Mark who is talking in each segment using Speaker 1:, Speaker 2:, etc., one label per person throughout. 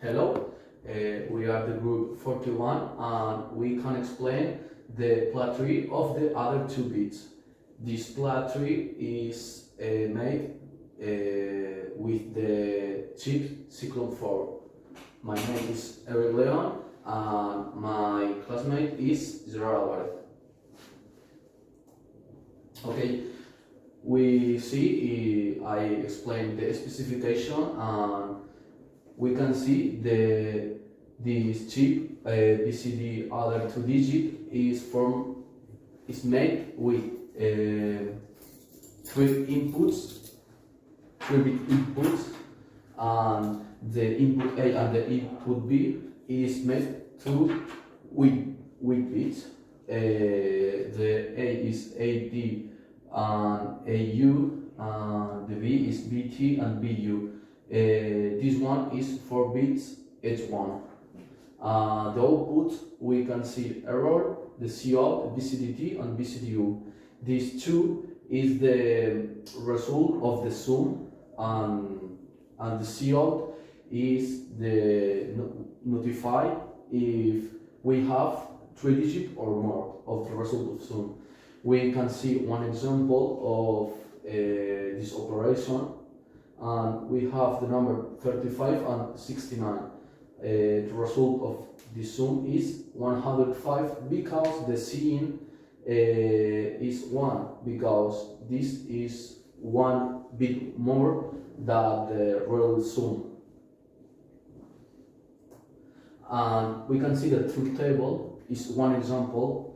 Speaker 1: Hello, we are the group 41 and we can explain the plot tree of the other two bits. This plot tree is made with the chip Cyclone 4. My name is León and my classmate is Gerard Alvarez. Okay, we see I explained the specification and we can see this chip BCD other two digit is made with 3 bit inputs, and the input A and the input B is made with bits. The A is AD and AU, and the B is BT and BU. This one is 4 bits each one. The output, we can see error, the cout, BCDT and BCDU. These two is the result of the sum, and the cout is the notify if we have 3 digits or more of the result of sum. We can see one example of this operation, and we have the number 35 and 69. The result of this sum is 105 because the Cin is 1, because this is 1 bit more than the real sum. And we can see the truth table is one example.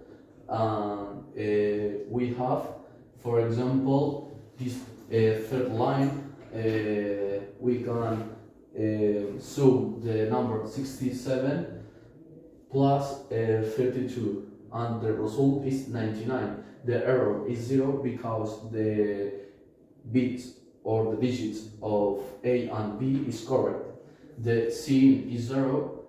Speaker 1: We have, for example, this third line. We can sum the number 67 plus 32, and the result is 99. The error is 0 because the bits or the digits of A and B is correct. The Cin is 0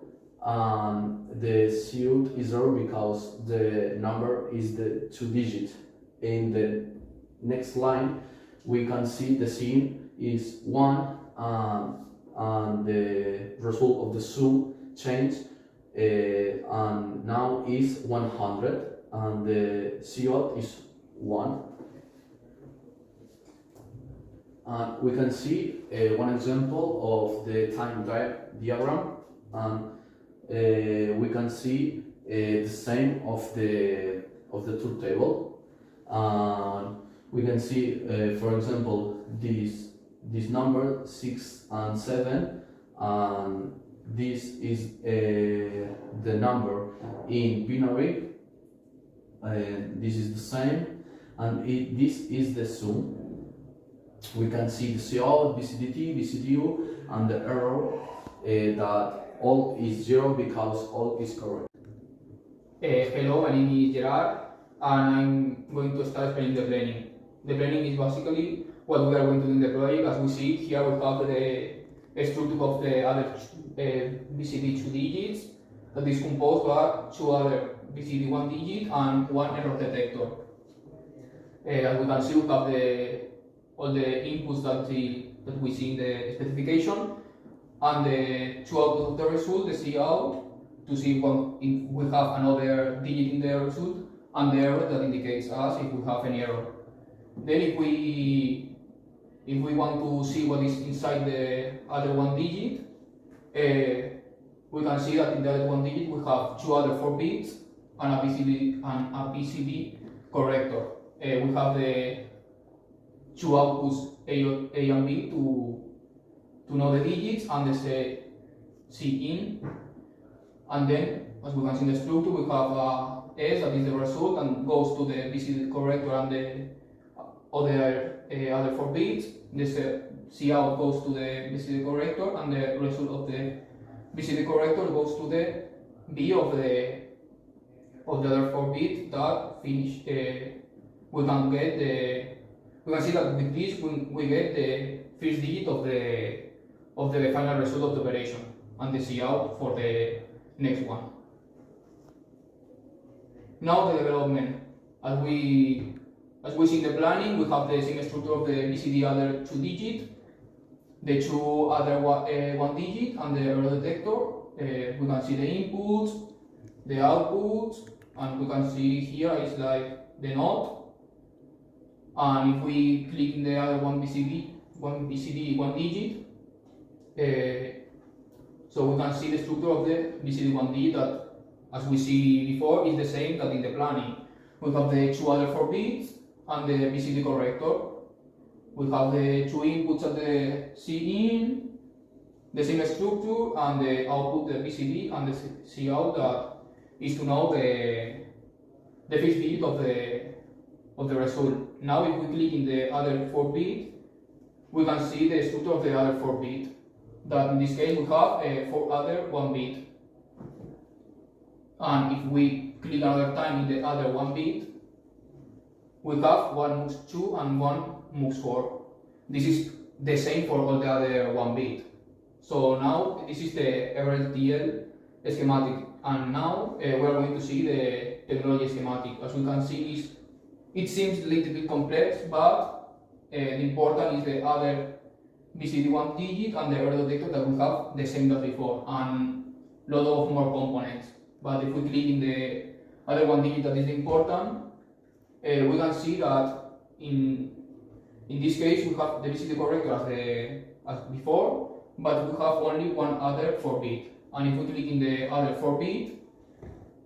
Speaker 1: and the cout is 0 because the number is the 2 digits. In the next line we can see the Cin is 1 and the result of the sum changed and now is 100, and the cout is 1. And we can see one example of the time diagram, and we can see the same of the truth table. And we can see, for example, this number 6 and 7, and this is the number in binary, and this is the same, and this is the sum. We can see the cout, BCDT, BCDU, and the error that all is 0 because all is correct.
Speaker 2: Hello, my name is Gerard, and I'm going to start explaining the planning. The planning is basically what we are going to do in the project. As we see here, we have the structure of the other BCD 2 digits that is composed by 2 other BCD 1 digit and 1 error detector. As we can see, we have all the inputs that we see in the specification, and the 2 outputs of the result, the cout, to see if we have another digit in the result, and the error that indicates us if we have any error. Then if we want to see what is inside the other 1 digit, we can see that in the other 1 digit we have 2 other 4 bits and a BCD corrector. We have the 2 outputs A and B to know the digits and the Cin, and then as we can see in the structure we have S, that is the result and goes to the BCD corrector and the other 4 bits. This cout goes to the BCD corrector, and the result of the BCD corrector goes to the B of the other 4 bits that finish. We can see that with this we get the first digit of the final result of the operation and the cout for the next one. Now the development. As we see in the planning, we have the same structure of the BCD other 2 digit, the two other one digit and the error detector. We can see the inputs, the outputs, and we can see here is like the node. And if we click in the other one BCD one digit, so we can see the structure of the BCD one digit that, as we see before, is the same that in the planning. We have the two other 4 bits and the BCD corrector. We have the two inputs at the C-in, the same structure, and the output, the BCD, and the C-out, that is to know the fifth digit of the result. Now if we click in the other 4 bit, we can see the structure of the other 4 bit. That in this case we have 4 other 1 bit. And if we click another time in the other 1 bit, we have 1 moves 2 and 1 moves 4. This is the same for all the other 1 bit. So now this is the RLTL schematic, and now we are going to see the technology schematic. As we can see, it seems a little bit complex, but the important is the other BCD1 digit and the error detector that we have the same as before, and a lot of more components. But if we click in the other 1 digit that is important, we can see that in this case we have the BCD corrector as before, but we have only 1 other 4 bit. And if we click in the other 4 bit,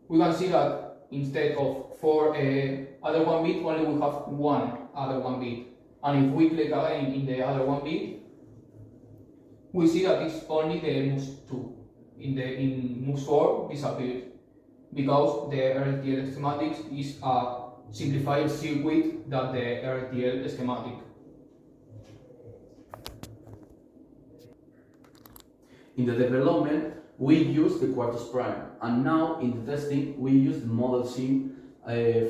Speaker 2: we can see that instead of 4 other 1 bit, only we have 1 other 1 bit. And if we click again in the other 1 bit, we see that it's only the moves 2. In moves 4 disappears, because the RLTL schematics is a simplified circuit than the RLTL schematic.
Speaker 1: In the development, we use the quartus prime, and now in the testing, we use the model sim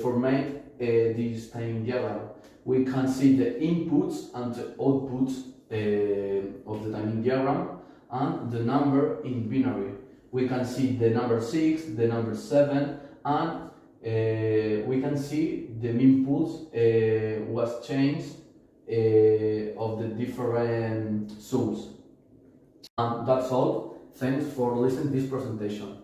Speaker 1: for make this timing diagram. We can see the inputs and the outputs of the timing diagram and the number in binary. We can see the number 6, the number 7, and we can see the mean pulse was changed of the different sums. And that's all. Thanks for listening to this presentation.